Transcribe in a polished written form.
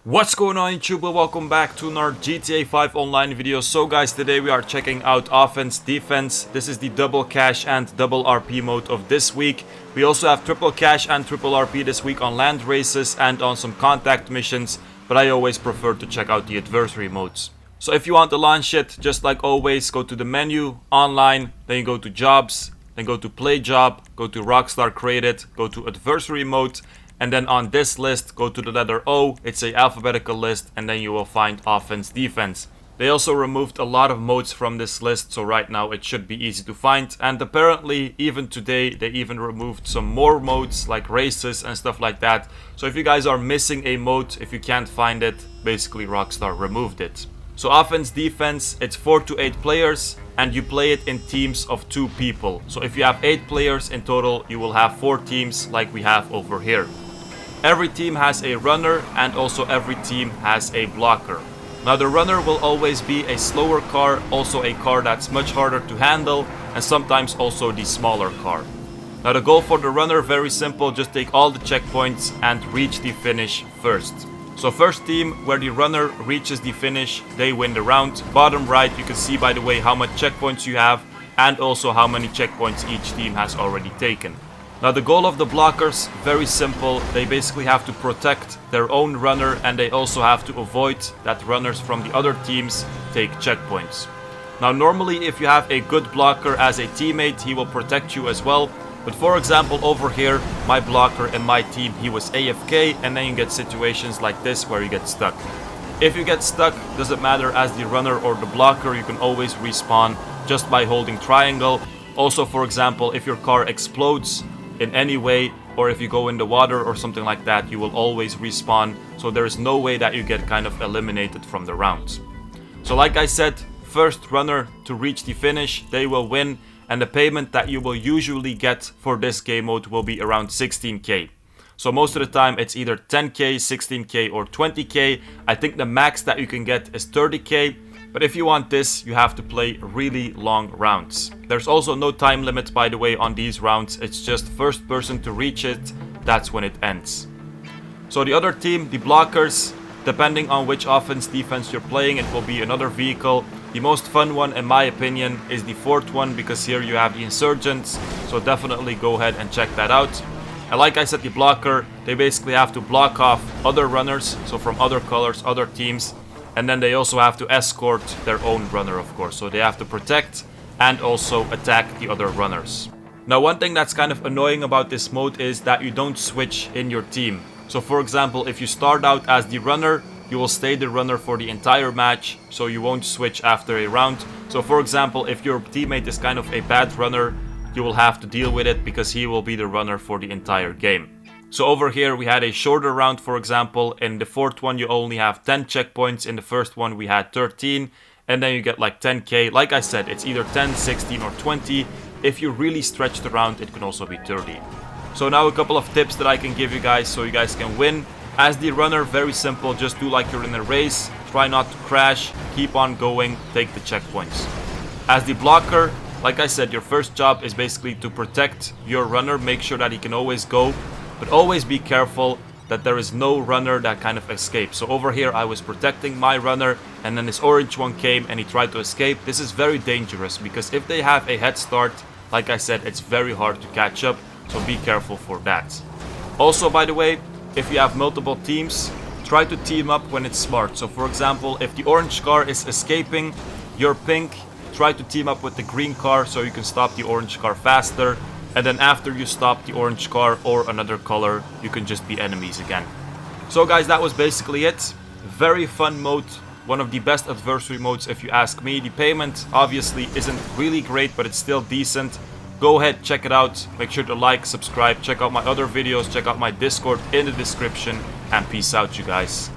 What's going on YouTube? Welcome back to another GTA 5 online video. So guys, today we are checking out offense, defense. This is the double cash and double RP mode of this week. We also have triple cash and triple RP this week on land races and on some contact missions, but I always prefer to check out the adversary modes. So if you want to launch it, just like always, go to the menu, online, then you go to jobs, then go to play job, go to Rockstar created, go to adversary mode. And then on this list, go to the letter O, it's a alphabetical list, and then you will find offense, defense. They also removed a lot of modes from this list, so right now it should be easy to find. And apparently, even today, they even removed some more modes, like races and stuff like that. So if you guys are missing a mode, if you can't find it, basically Rockstar removed it. So offense, defense, it's 4 to 8 players, and you play it in teams of 2 people. So if you have 8 players in total, you will have 4 teams like we have over here. Every team has a runner and also every team has a blocker. Now the runner will always be a slower car, also a car that's much harder to handle, and sometimes also the smaller car. Now the goal for the runner, very simple, just take all the checkpoints and reach the finish first. So first team, where the runner reaches the finish, they win the round. Bottom right, you can see by the way how much checkpoints you have and also how many checkpoints each team has already taken. Now the goal of the blockers, very simple, they basically have to protect their own runner and they also have to avoid that runners from the other teams take checkpoints. Now normally if you have a good blocker as a teammate, he will protect you as well. But for example over here, my blocker in my team, he was AFK, and then you get situations like this where you get stuck. If you get stuck, doesn't matter as the runner or the blocker, you can always respawn just by holding triangle. Also for example, if your car explodes in any way, or if you go in the water or something like that, you will always respawn, so there is no way that you get kind of eliminated from the rounds. So like I said, first runner to reach the finish, they will win, and the payment that you will usually get for this game mode will be around 16k. So most of the time it's either 10k, 16k or 20k. I think the max that you can get is 30k. But if you want this, you have to play really long rounds. There's also no time limit, by the way, on these rounds. It's just first person to reach it, that's when it ends. So the other team, the blockers, depending on which offense, defense you're playing, it will be another vehicle. The most fun one, in my opinion, is the fourth one, because here you have the insurgents. So definitely go ahead and check that out. And like I said, the blocker, they basically have to block off other runners, so from other colors, other teams. And then they also have to escort their own runner, of course. So they have to protect and also attack the other runners. Now one thing that's kind of annoying about this mode is that you don't switch in your team. So for example, if you start out as the runner, you will stay the runner for the entire match, so you won't switch after a round. So for example, if your teammate is kind of a bad runner, you will have to deal with it because he will be the runner for the entire game. So over here we had a shorter round, for example. In the fourth one you only have 10 checkpoints. In the first one we had 13. And then you get like 10k. Like I said, it's either 10, 16 or 20. If you really stretch the round, it can also be 30. So now a couple of tips that I can give you guys so you guys can win. As the runner, very simple. Just do like you're in a race. Try not to crash. Keep on going. Take the checkpoints. As the blocker, like I said, your first job is basically to protect your runner. Make sure that he can always go. But always be careful that there is no runner that kind of escapes. So over here I was protecting my runner, and then this orange one came and he tried to escape. This is very dangerous because if they have a head start, like I said, it's very hard to catch up. So be careful for that. Also, by the way, if you have multiple teams, try to team up when it's smart. So for example, if the orange car is escaping, you're pink, try to team up with the green car so you can stop the orange car faster. And then after you stop the orange car or another color, you can just be enemies again. So guys, that was basically it. Very fun mode. One of the best adversary modes if you ask me. The payment obviously isn't really great, but it's still decent. Go ahead, check it out. Make sure to like, subscribe, check out my other videos, check out my Discord in the description. And peace out, you guys.